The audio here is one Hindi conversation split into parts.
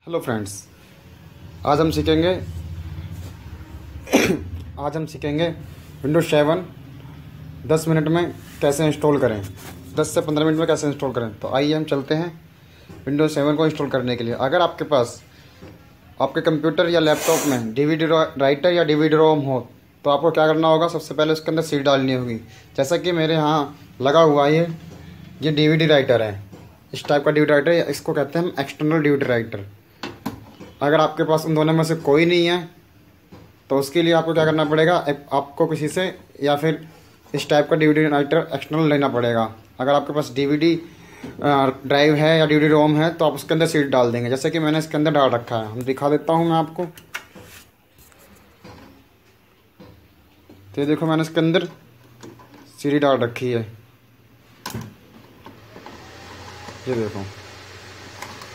हेलो फ्रेंड्स, आज हम सीखेंगे विंडोज 7 10 मिनट में कैसे इंस्टॉल करें। 10 से 15 मिनट में कैसे इंस्टॉल करें। तो आइए हम चलते हैं विंडोज 7 को इंस्टॉल करने के लिए। अगर आपके पास आपके कंप्यूटर या लैपटॉप में डीवीडी राइटर या डीवीडी रोम हो तो आपको क्या करना होगा। सबसे पहले उसके अंदर सीडी डालनी होगी। जैसा कि मेरे यहाँ लगा हुआ है ये डीवीडी राइटर है। इस टाइप का डीवीडी राइटर, इसको कहते हैं हम एक्सटर्नल डीवीडी राइटर। अगर आपके पास उन दोनों में से कोई नहीं है तो उसके लिए आपको क्या करना पड़ेगा, आपको किसी से या फिर इस टाइप का डीवीडी राइटर एक्सटर्नल लेना पड़ेगा। अगर आपके पास डीवीडी ड्राइव है या डीवीडी रोम है तो आप उसके अंदर सीडी डाल देंगे, जैसे कि मैंने इसके अंदर डाल रखा है। हम दिखा देता हूँ मैं आपको। तो ये देखो, मैंने इसके अंदर सीडी डाल रखी है। ये देखो,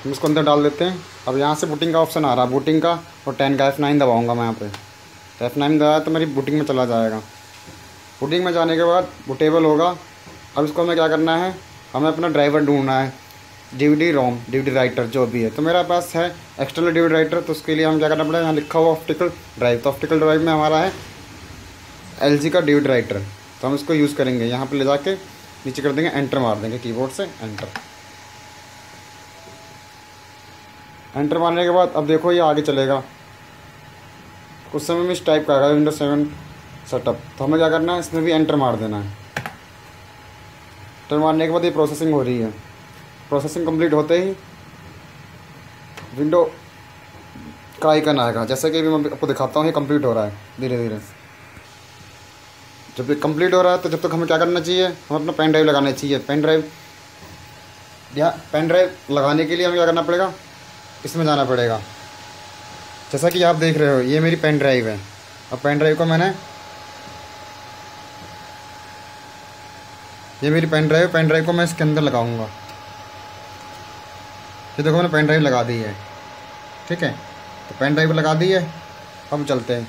हम इसको अंदर डाल देते हैं। अब यहाँ से बूटिंग का ऑप्शन आ रहा है, बूटिंग का, और 10 का F9 दबाऊँगा मैं यहाँ पे। तो F9 दबाया तो मेरी बूटिंग में चला जाएगा। बूटिंग में जाने के बाद बूटेबल होगा। अब इसको हमें क्या करना है, हमें अपना ड्राइवर ढूंढना है, डीवीडी रोम, डीवीडी राइटर जो भी है। तो मेरा पास है एक्सटर्नल डीवीडी राइटर। तो उसके लिए हम क्या करना पड़ेगा, यहाँ लिखा हुआ ऑप्टिकल ड्राइव। तो ऑप्टिकल ड्राइव में हमारा है LG का डीवीडी राइटर। तो हम इसको यूज़ करेंगे। यहाँ पर ले जाके नीचे कर देंगे, एंटर मार देंगे कीबोर्ड से, एंटर मारने के बाद अब देखो ये आगे चलेगा। कुछ समय में इस टाइप का आएगा विंडोज 7 सेटअप। तो हमें क्या करना है, इसमें भी एंटर मार देना है। एंटर मारने के बाद ये प्रोसेसिंग हो रही है। प्रोसेसिंग कंप्लीट होते ही विंडो का आइकन आएगा। जैसे कि अभी मैं आपको दिखाता हूँ, ये कंप्लीट हो रहा है धीरे धीरे। जब ये कंप्लीट हो रहा है तो जब तक हमें क्या करना चाहिए, हमें अपना पेन ड्राइव लगाना चाहिए। पेन ड्राइव लगाने के लिए हमें क्या करना पड़ेगा, इसमें जाना पड़ेगा। जैसा कि आप देख रहे हो, ये मेरी पेन ड्राइव है। अब पेन ड्राइव को ये मेरी पेन ड्राइव को मैं इसके अंदर लगाऊंगा। ये देखो, मैंने पेन ड्राइव लगा दी है। ठीक है, तो पेन ड्राइव लगा दी है। अब चलते हैं।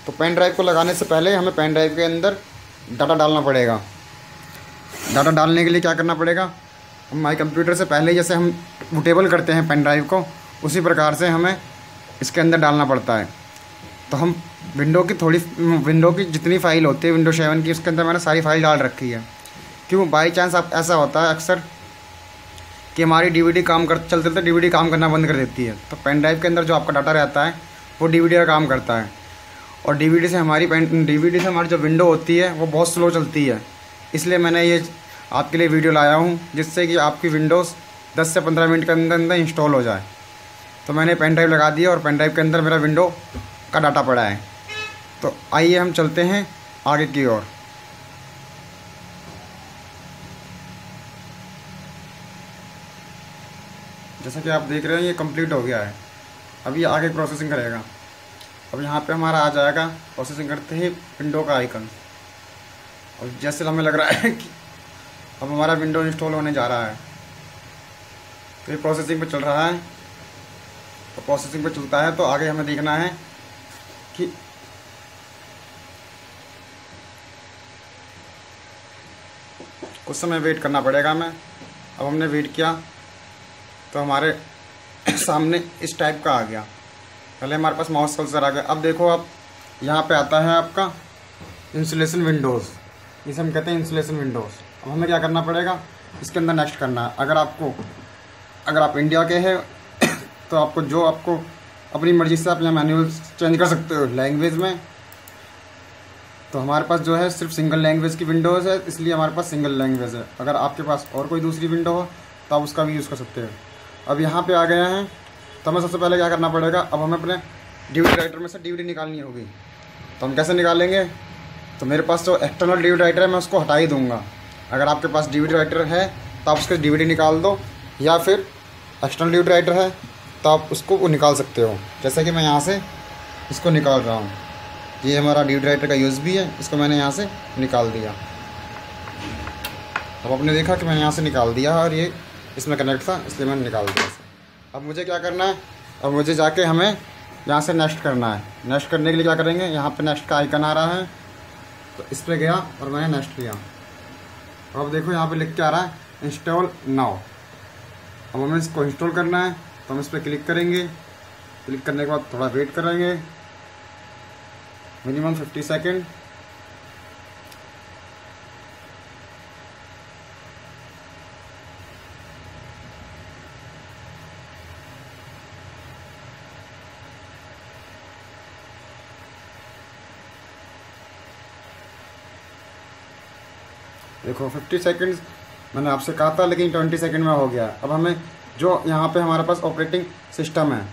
तो पेन ड्राइव को लगाने से पहले हमें पेन ड्राइव के अंदर डाटा डालना पड़ेगा। डाटा डालने के लिए क्या करना पड़ेगा, हम माई कंप्यूटर से पहले जैसे हम बूटेबल करते हैं पेन ड्राइव को, उसी प्रकार से हमें इसके अंदर डालना पड़ता है। तो हम विंडो की जितनी फ़ाइल होती है विंडो 7 की, उसके अंदर मैंने सारी फाइल डाल रखी है। क्यों, बाई चांस आप ऐसा होता है अक्सर कि हमारी डीवीडी चलते डीवीडी काम करना बंद कर देती है। तो पेन ड्राइव के अंदर जो आपका डाटा रहता है वो डीवीडी का काम करता है। और डीवीडी से हमारी जो विंडो होती है वो बहुत स्लो चलती है। इसलिए मैंने ये आपके लिए वीडियो लाया हूँ, जिससे कि आपकी विंडोज़ 10 से 15 मिनट के अंदर इंस्टॉल हो जाए। तो मैंने पेन ड्राइव लगा दिया और पेन ड्राइव के अंदर मेरा विंडो का डाटा पड़ा है। तो आइए हम चलते हैं आगे की ओर। जैसा कि आप देख रहे हैं, ये कंप्लीट हो गया है। अब ये आगे प्रोसेसिंग करेगा। अब यहाँ पे हमारा आ जाएगा प्रोसेसिंग करते ही विंडो का आइकन। और जैसे हमें लग रहा है कि अब हमारा विंडो इंस्टॉल होने जा रहा है। तो ये प्रोसेसिंग पे चल रहा है। तो प्रोसेसिंग पे चलता है तो आगे हमें देखना है कि कुछ समय वेट करना पड़ेगा हमें। अब हमने वेट किया तो हमारे सामने इस टाइप का आ गया। पहले हमारे पास माउस कर्सर आ गया। अब देखो, आप यहाँ पे आता है आपका इंस्टॉलेशन विंडोज़, इसे हम कहते हैं इंस्टॉलेशन विंडोज़। अब हमें क्या करना पड़ेगा, इसके अंदर नेक्स्ट करना है। अगर आप इंडिया के हैं तो आपको अपनी मर्ज़ी से आप यहाँ मैनुअल चेंज कर सकते हो लैंग्वेज में। तो हमारे पास जो है सिर्फ सिंगल लैंग्वेज की विंडोज़ है, इसलिए हमारे पास सिंगल लैंग्वेज है। अगर आपके पास और कोई दूसरी विंडो हो तो आप उसका भी यूज़ कर सकते हो। अब यहाँ पे आ गए हैं तो हमें सबसे पहले क्या करना पड़ेगा, अब हमें अपने डीवीडी राइटर में से डीवीडी निकालनी होगी। तो हम कैसे निकालेंगे, तो मेरे पास जो एक्सटर्नल डीवीडी राइटर है मैं उसको हटा ही दूँगा। अगर आपके पास डीवीडी राइटर है तो आप उसके डीवीडी निकाल दो, या फिर एक्सटर्नल डीवीडी राइटर है तो आप उसको निकाल सकते हो। जैसे कि मैं यहाँ से इसको निकाल रहा हूँ। ये हमारा डीवीडी राइटर का USB है, इसको मैंने यहाँ से निकाल दिया। अब आपने देखा कि मैंने यहाँ से निकाल दिया और ये इसमें कनेक्ट था, इसलिए मैंने निकाल दिया। अब मुझे क्या करना है, अब मुझे जाके हमें यहाँ से नेक्स्ट करना है। नेक्स्ट करने के लिए क्या करेंगे, यहाँ पे नेक्स्ट का आइकन आ रहा है, तो इस पर गया और मैंने नेक्स्ट किया। अब देखो यहाँ पे लिख के आ रहा है इंस्टॉल नाउ। अब हमें इसको इंस्टॉल करना है। तो हम इस पर क्लिक करेंगे। क्लिक करने के बाद थोड़ा वेट करेंगे, मिनिमम 50 सेकेंड। देखो 50 सेकंड्स मैंने आपसे कहा था, लेकिन 20 सेकंड में हो गया। अब हमें जो यहाँ पे हमारे पास ऑपरेटिंग सिस्टम है,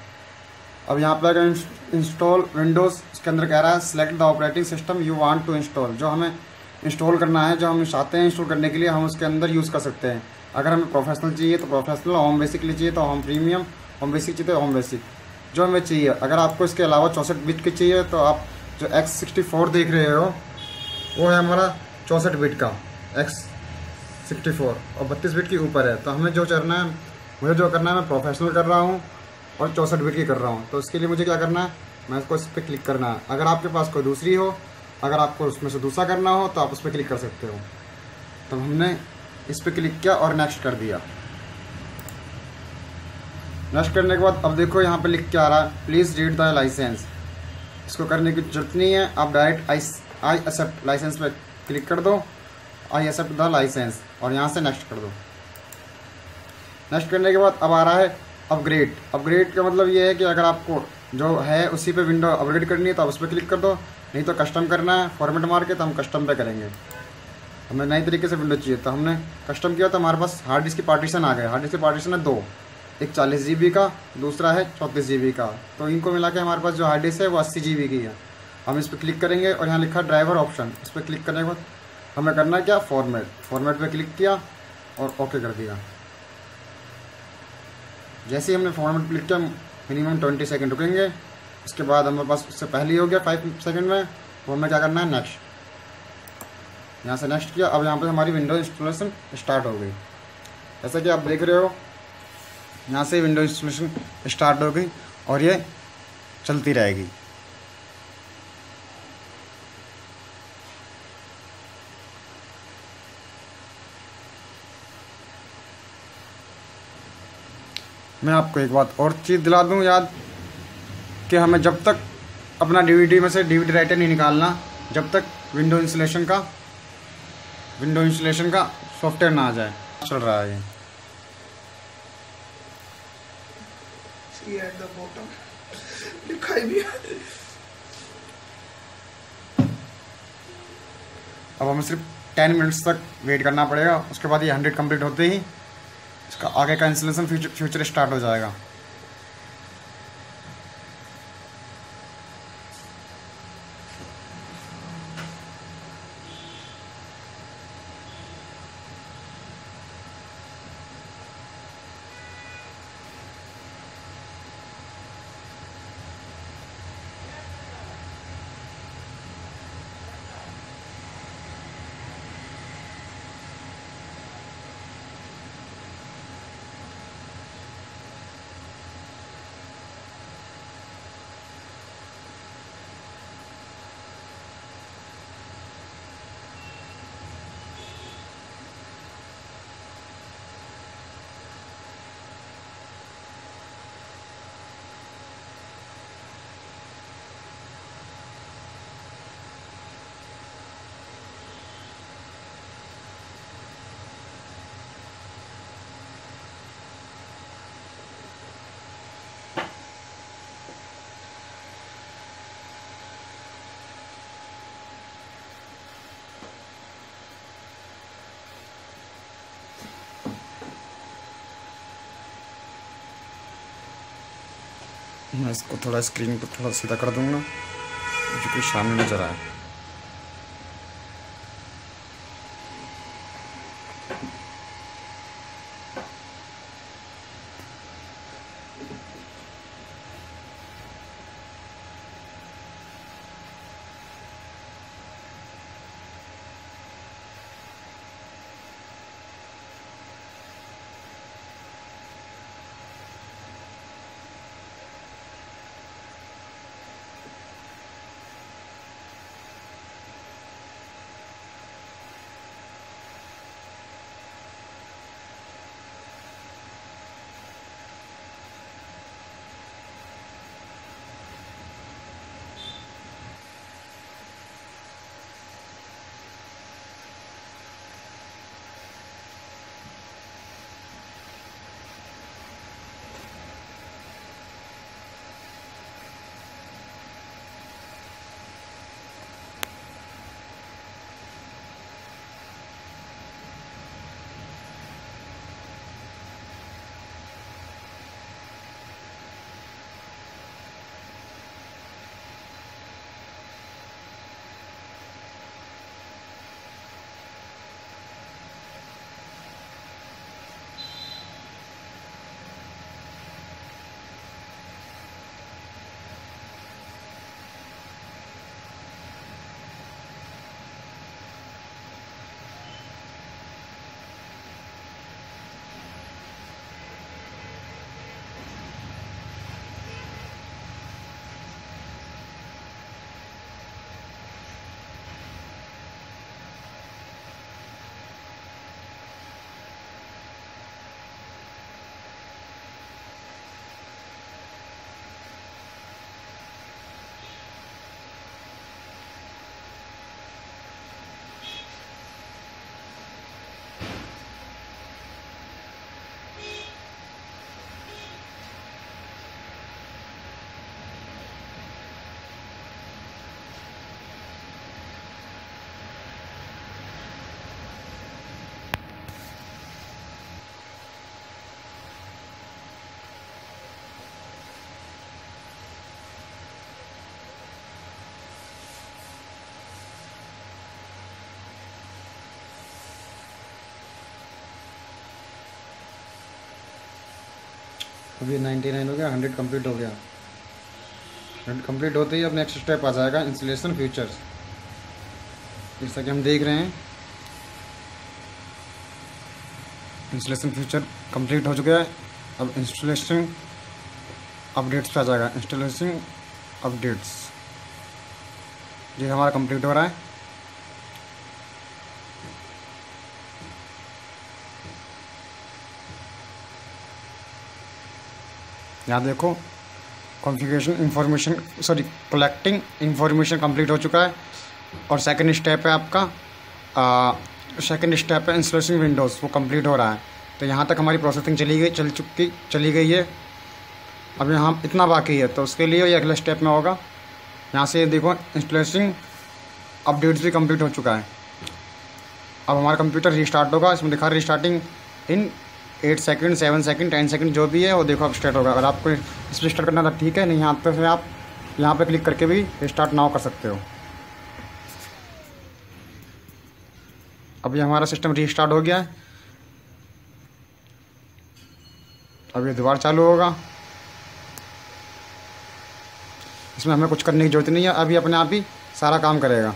अब यहाँ पे अगर इंस्टॉल विंडोज़, इसके अंदर कह रहा है select the operating system you want to install. जो हमें इंस्टॉल करना है, जो हम चाहते हैं इंस्टॉल करने के लिए, हम उसके अंदर यूज़ कर सकते हैं। अगर हमें प्रोफेशनल चाहिए तो प्रोफेशनल, होम बेसिक के लिए चाहिए तो होम प्रीमियम, होम बेसिक चाहिए तो होम बेसिक, जो हमें चाहिए। अगर आपको इसके अलावा 64 बिट की चाहिए तो आप जो X64 देख रहे हो वो है हमारा 64 बिट का X64 और 32 बिट के ऊपर है। तो हमें जो करना है, मुझे जो करना है, मैं प्रोफेशनल कर रहा हूँ और 64 बिट की कर रहा हूँ। तो इसके लिए मुझे क्या करना है, मैं इसको इस पर क्लिक करना है। अगर आपके पास कोई दूसरी हो, अगर आपको उसमें से दूसरा करना हो तो आप उस पर क्लिक कर सकते हो। तो हमने इस पर क्लिक किया और नेक्स्ट कर दिया। नेक्स्ट करने के बाद अब देखो यहाँ पे लिख के आ रहा है प्लीज़ रीड द लाइसेंस। इसको करने की जरूरत नहीं है, आप डायरेक्ट आई एक्सेप्ट लाइसेंस पे क्लिक कर दो, आई एक्सेप्ट द लाइसेंस, और यहाँ से नेक्स्ट कर दो। नेक्स्ट करने के बाद अब आ रहा है अपग्रेड। अपग्रेड का मतलब ये है कि अगर आपको जो है उसी पे विंडो अपग्रेड करनी है तो आप उस पर क्लिक कर दो, नहीं तो कस्टम करना है फॉर्मेट मार के, तो हम कस्टम पे करेंगे। हमें नई तरीके से विंडो चाहिए तो हमने कस्टम किया, तो हमारे पास हार्ड डिस्क की पार्टीशन आ गए। हार्ड डिस्क की पार्टीशन है 2, एक 40 GB का, दूसरा है 34 GB का। तो इनको मिला के हमारे पास जो हार्ड डिस्क है वो 80 GB की है। हम इस पर क्लिक करेंगे और यहाँ लिखा ड्राइवर ऑप्शन, इस पर क्लिक करने के बाद हमें करना है क्या, फॉर्मेट पे क्लिक किया और ओके कर दिया। जैसे ही हमने फॉर्मेट क्लिक किया मिनिमम 20 सेकंड रुकेंगे। उसके बाद हमारे पास उससे पहले ही हो गया 5 सेकंड में, वो हमें क्या करना है नेक्स्ट। यहाँ से नेक्स्ट किया। अब यहाँ पे हमारी विंडो इंस्टॉलेशन स्टार्ट हो गई। जैसा कि आप देख रहे हो यहाँ से विंडो इंस्टॉलेशन स्टार्ट हो गई और ये चलती रहेगी। मैं आपको एक बात और चीज़ दिला दूँ याद, कि हमें जब तक अपना DVD में से DVD राइटर नहीं निकालना जब तक विंडो इंस्टॉलेशन का सॉफ्टवेयर ना आ जाए। चल रहा है ये at the bottom लिखा ही भी है। अब हमें सिर्फ 10 मिनट्स तक वेट करना पड़ेगा। उसके बाद ये 100 कंप्लीट होते ही इसका आगे का इंस्टॉलेशन फ्यूचर स्टार्ट हो जाएगा। मैं इसको थोड़ा स्क्रीन को थोड़ा सीधा कर दूंगा जो कि सामने नज़र आए। अभी 99 हो गया, 100 कंप्लीट हो गया। 100 कंप्लीट होते ही अब नेक्स्ट स्टेप आ जाएगा इंस्टॉलेशन फीचर्स। जैसा कि हम देख रहे हैं इंस्टॉलेशन फीचर कंप्लीट हो चुका है। अब इंस्टॉलेशन अपडेट्स पे आ जाएगा। इंस्टॉलेशन अपडेट्स ये हमारा कंप्लीट हो रहा है। यहाँ देखो configuration information collecting information complete हो चुका है। और सेकंड स्टेप है आपका इंस्टॉलेशन विंडोज़, वो कंप्लीट हो रहा है। तो यहाँ तक हमारी प्रोसेसिंग चली गई है। अब यहाँ इतना बाकी है, तो उसके लिए ये अगले स्टेप में होगा। यहाँ से देखो इंस्टॉलेशन अपडेट्स भी कंप्लीट हो चुका है। अब हमारा कंप्यूटर रीस्टार्ट होगा। इसमें दिखा रीस्टार्टिंग इन 8 सेकंड, 7 सेकंड, 10 सेकंड जो भी है वो देखो अब स्टार्ट होगा। अगर आपको इस पर स्टार्ट करना था ठीक है, नहीं यहाँ पे फिर आप यहाँ पे क्लिक करके भी स्टार्ट नाउ कर सकते हो। अभी हमारा सिस्टम रीस्टार्ट हो गया है। अब ये दोबारा चालू होगा। इसमें हमें कुछ करने की ज़रूरत नहीं है, अभी अपने आप ही सारा काम करेगा।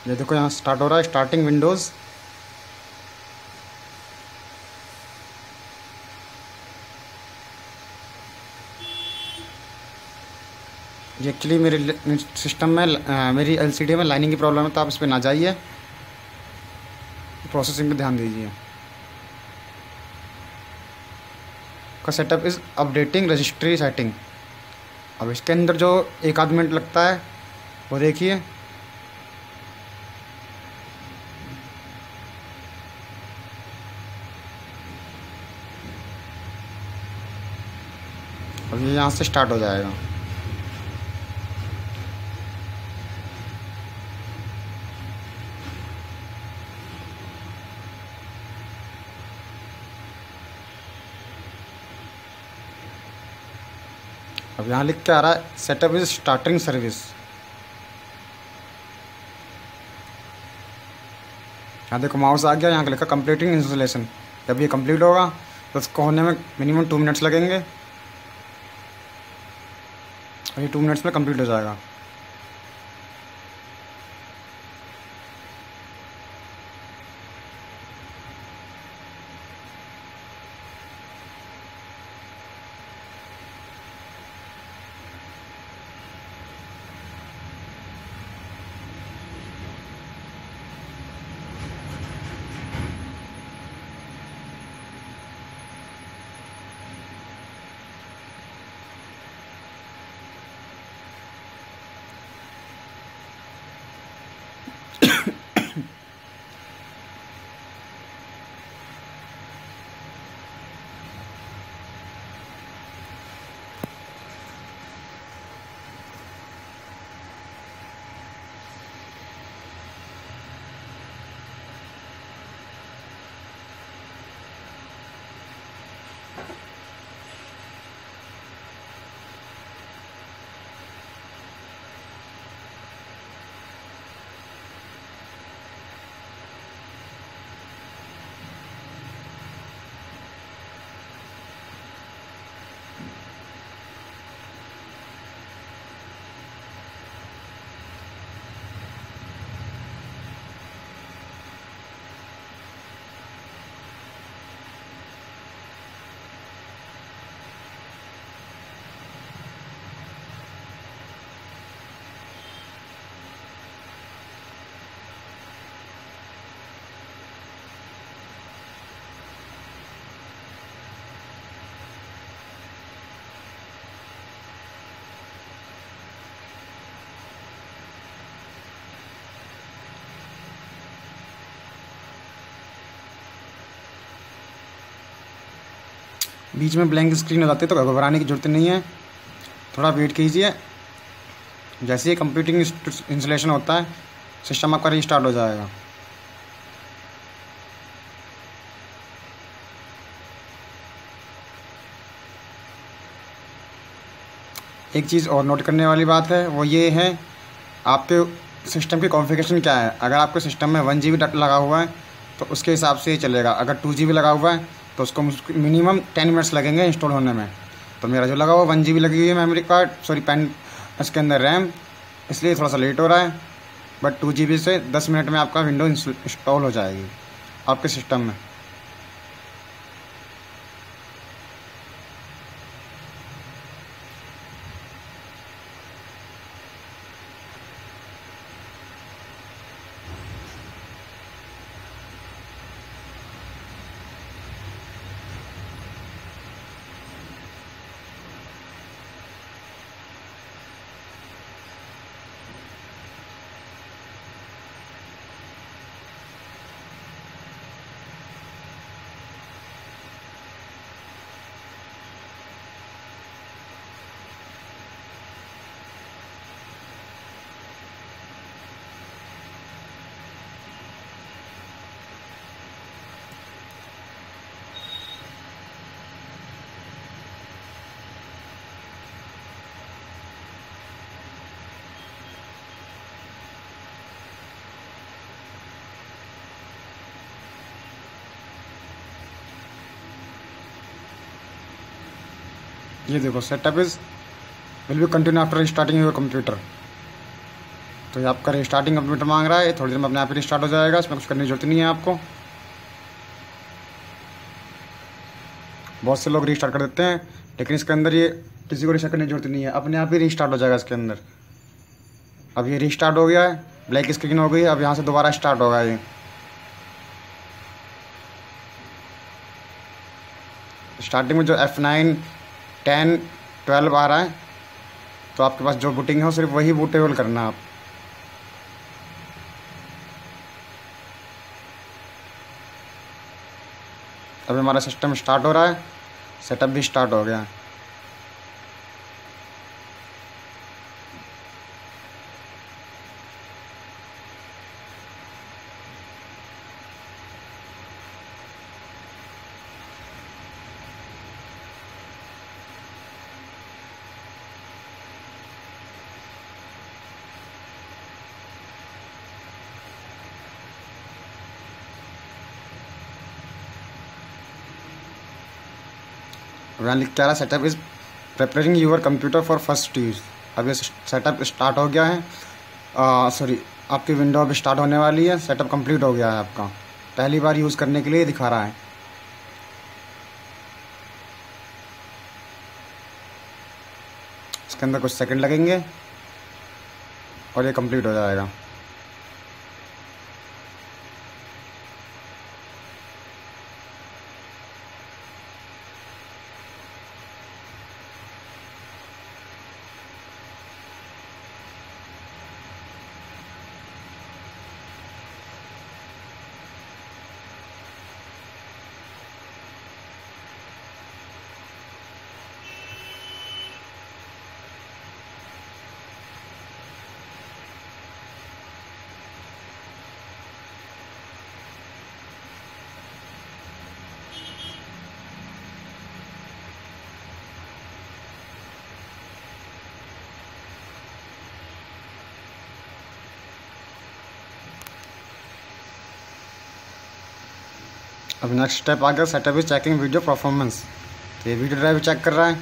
ये देखो यहाँ स्टार्ट हो रहा है, स्टार्टिंग विंडोज़। ये एक्चुअली मेरे सिस्टम में मेरी एलसीडी में लाइनिंग की प्रॉब्लम है, तो आप इस पर ना जाइए, प्रोसेसिंग पे ध्यान दीजिए। का setup is updating registry setting. अब इसके अंदर जो 1 आध मिनट लगता है वो देखिए। अब ये यहाँ से स्टार्ट हो जाएगा। अब यहाँ लिख के आ रहा है सेटअप इज स्टार्टिंग सर्विस। यहाँ देखो माउस आ गया, यहाँ लिखा कंप्लीटिंग इंस्टॉलेशन। जब ये कंप्लीट होगा तो उसको होने में मिनिमम 2 मिनट्स लगेंगे। और ये 2 मिनट्स में कंप्लीट हो जाएगा। बीच में ब्लैंक स्क्रीन हो जाती है तो घबराने की ज़रूरत नहीं है, थोड़ा वेट कीजिए। जैसे ही कंप्यूटिंग इंस्टॉलेशन होता है सिस्टम आपका रीस्टार्ट हो जाएगा। एक चीज़ और नोट करने वाली बात है वो ये है, आपके सिस्टम की कॉन्फ़िगरेशन क्या है। अगर आपके सिस्टम में 1 GB डाटा लगा हुआ है तो उसके हिसाब से ही चलेगा। अगर 2 GB लगा हुआ है तो उसको मिनिमम 10 मिनट्स लगेंगे इंस्टॉल होने में। तो मेरा जो लगा हुआ 1 GB लगी हुई है मेमोरी कार्ड, सॉरी पेन, इसके अंदर रैम, इसलिए थोड़ा सा लेट हो रहा है। बट 2 GB से 10 मिनट में आपका विंडो इंस्टॉल हो जाएगी आपके सिस्टम में। ये देखो, setup is will be continue after restarting your computer. तो ये आपका रिस्टार्टिंग कंप्यूटर मांग रहा है, थोड़ी देर में अपने आप ही रिस्टार्ट हो जाएगा, इसमें कुछ करने की जरूरत नहीं है आपको। बहुत से लोग रिस्टार्ट कर देते हैं, लेकिन इसके अंदर ये किसी को रिस्टार्ट करने की जरूरत नहीं है, अपने आप ही रिस्टार्ट हो जाएगा इसके अंदर। अब ये रिस्टार्ट हो गया है, ब्लैक स्क्रीन हो गई, अब यहाँ से दोबारा स्टार्ट होगा ये। स्टार्टिंग में जो F9, 10, 12 आ रहा है, तो आपके पास जो बूटिंग है वो सिर्फ वही बूटेबल करना है आप। अभी हमारा सिस्टम स्टार्ट हो रहा है, सेटअप भी स्टार्ट हो गया है। अब यहाँ लिख क्या रहा है, setup is preparing your computer for first use. अब ये सेटअप स्टार्ट हो गया है, सॉरी आपकी विंडो अब स्टार्ट होने वाली है, सेटअप कंप्लीट हो गया है आपका, पहली बार यूज़ करने के लिए दिखा रहा है। इसके अंदर कुछ सेकंड लगेंगे और ये कंप्लीट हो जाएगा। अब नेक्स्ट स्टेप आ गया, setup is checking video performance. तो ये वीडियो ड्राइव चेक कर रहा है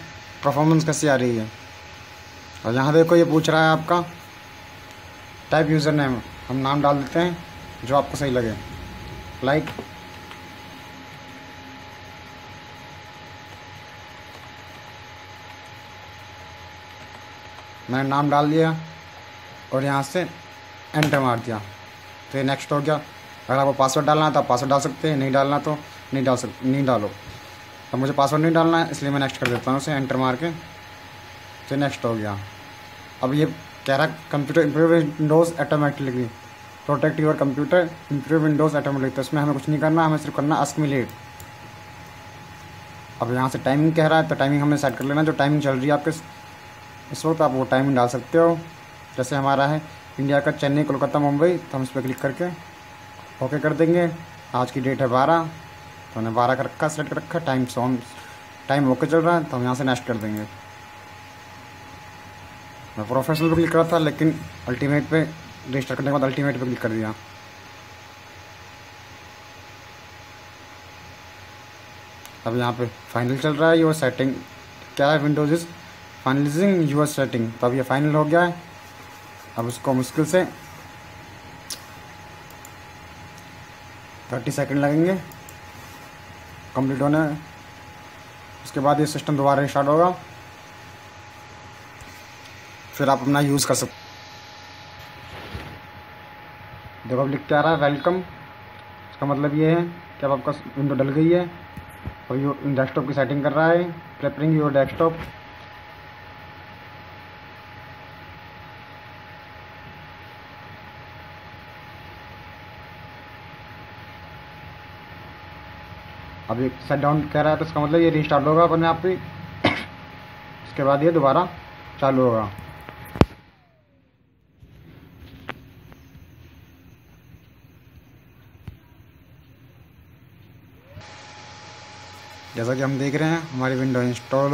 परफॉर्मेंस कैसी आ रही है। और यहाँ देखो ये पूछ रहा है आपका टाइप यूज़र नेम, हम नाम डाल देते हैं जो आपको सही लगे, लाइक मैंने नाम डाल दिया और यहाँ से एंटर मार दिया। तो ये नेक्स्ट हो गया। अगर आपको पासवर्ड डालना है तो आप पासवर्ड डाल सकते हैं, नहीं डालना तो नहीं डालो। अब मुझे पासवर्ड नहीं डालना है इसलिए मैं नेक्स्ट कर देता हूँ उसे एंटर मार के। तो नेक्स्ट हो गया। अब ये कह रहा computer improve Windows automatically, protect your computer improve Windows automatically. तो इसमें हमें कुछ नहीं करना, हमें सिर्फ करना आस्क मी लेट। अब यहाँ से टाइमिंग कह रहा है तो टाइमिंग हमें सेट कर लेना, जो टाइमिंग चल रही है आपके इस वक्त आप वो टाइमिंग डाल सकते हो। जैसे हमारा है इंडिया का चेन्नई कोलकाता मुंबई, तो हम इस पर क्लिक करके ओके कर देंगे। आज की डेट है 12, तो हमने 12 का रखा, सेलेक्ट कर रखा, टाइम ओके चल रहा है, तो हम यहाँ से नेक्स्ट कर देंगे। मैं प्रोफेशनल पर क्लिक करा था लेकिन अल्टीमेट पे रजिस्टर करने के बाद अल्टीमेट पे क्लिक कर दिया। अब यहाँ पे फाइनल चल रहा है योर सेटिंग, क्या है, Windows is finalising your setting. तो अब ये फाइनल हो गया है। अब उसको मुश्किल से 30 सेकंड लगेंगे कंप्लीट होने। उसके बाद ये सिस्टम दोबारा स्टार्ट होगा, फिर आप अपना यूज़ कर सकते। देखो अब लिख के आ रहा है वेलकम। इसका मतलब ये है कि अब आपका विंडो डल गई है और ये डेस्कटॉप की सेटिंग कर रहा है, प्रिपेयरिंग योर डेस्कटॉप। अब ये शट डाउन कह रहा है, तो इसका मतलब ये रीस्टार्ट होगा अपने आप ही। उसके बाद ये दोबारा चालू होगा। जैसा कि हम देख रहे हैं हमारी विंडो इंस्टॉल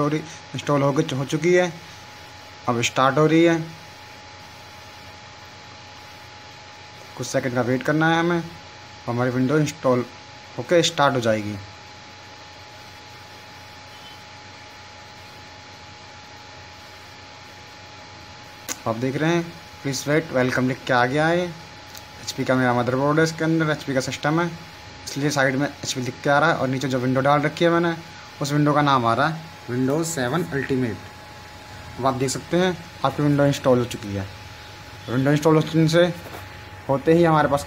हो चुकी है। अब स्टार्ट हो रही है, कुछ सेकंड का वेट करना है हमें, हमारी विंडो इंस्टॉल होके स्टार्ट हो जाएगी। आप देख रहे हैं प्लीज़ वेट वेलकम लिख के आ गया है। HP का मेरा मदरबोर्ड है, इसके अंदर HP का सिस्टम है, इसलिए साइड में HP लिख के आ रहा है। और नीचे जो विंडो डाल रखी है मैंने, उस विंडो का नाम आ रहा है विंडोज़ 7 अल्टीमेट। अब आप देख सकते हैं आपकी विंडो इंस्टॉल हो चुकी है। विंडो इंस्टॉल होते ही हमारे पास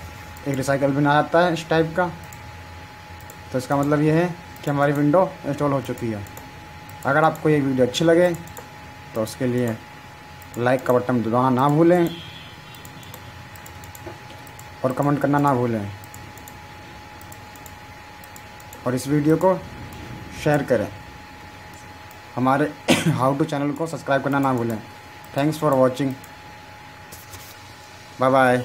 एक रिसाइकल बिन आ जाता है इस टाइप का। तो इसका मतलब ये है कि हमारी विंडो इंस्टॉल हो चुकी है। अगर आपको ये वीडियो अच्छी लगे तो उसके लिए लाइक का बटन दबाना ना भूलें और कमेंट करना ना भूलें, और इस वीडियो को शेयर करें। हमारे हाउ टू चैनल को सब्सक्राइब करना ना भूलें। Thanks for watching, bye bye.